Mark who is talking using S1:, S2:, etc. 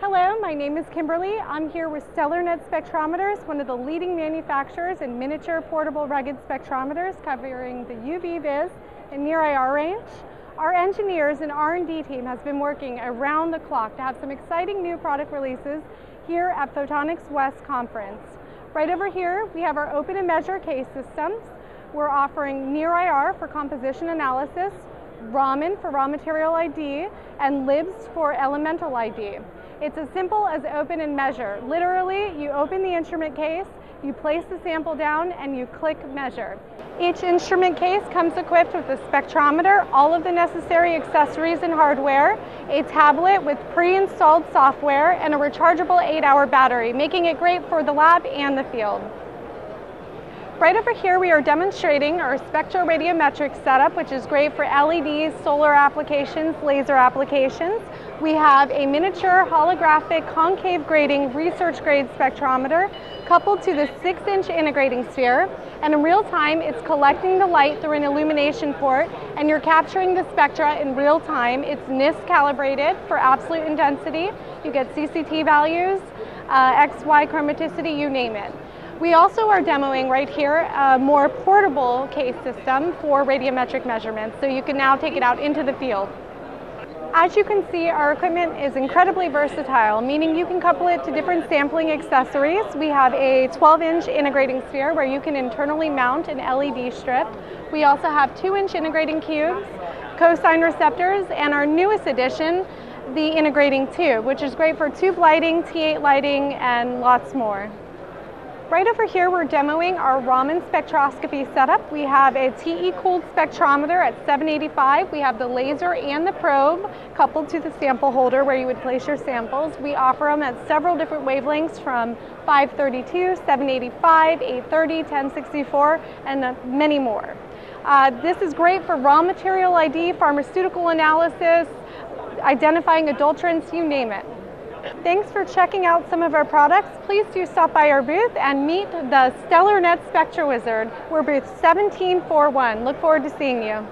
S1: Hello, my name is Kimberly. I'm here with StellarNet Spectrometers, one of the leading manufacturers in miniature portable rugged spectrometers covering the UV-Vis and near-IR range. Our engineers and R&D team has been working around the clock to have some exciting new product releases here at Photonics West Conference. Right over here, we have our Open and Measure case systems. We're offering near-IR for composition analysis, Raman for raw material ID, and LIBS for elemental ID. It's as simple as open and measure. Literally, you open the instrument case, you place the sample down, and you click measure. Each instrument case comes equipped with a spectrometer, all of the necessary accessories and hardware, a tablet with pre-installed software, and a rechargeable 8-hour battery, making it great for the lab and the field. Right over here, we are demonstrating our spectroradiometric setup, which is great for LEDs, solar applications, laser applications. We have a miniature holographic concave grating research grade spectrometer coupled to the 6-inch integrating sphere. And in real time, it's collecting the light through an illumination port, and you're capturing the spectra in real time. It's NIST calibrated for absolute intensity. You get CCT values, XY chromaticity, you name it. We also are demoing right here a more portable case system for radiometric measurements, so you can now take it out into the field. As you can see, our equipment is incredibly versatile, meaning you can couple it to different sampling accessories. We have a 12-inch integrating sphere where you can internally mount an LED strip. We also have 2-inch integrating cubes, cosine receptors, and our newest addition, the integrating tube, which is great for tube lighting, T8 lighting, and lots more. Right over here, we're demoing our Raman spectroscopy setup. We have a TE-cooled spectrometer at 785. We have the laser and the probe coupled to the sample holder where you would place your samples. We offer them at several different wavelengths from 532, 785, 830, 1064, and many more. This is great for raw material ID, pharmaceutical analysis, identifying adulterants, you name it. Thanks for checking out some of our products. Please do stop by our booth and meet the StellarNet SpectraWizard. We're booth 1741. Look forward to seeing you.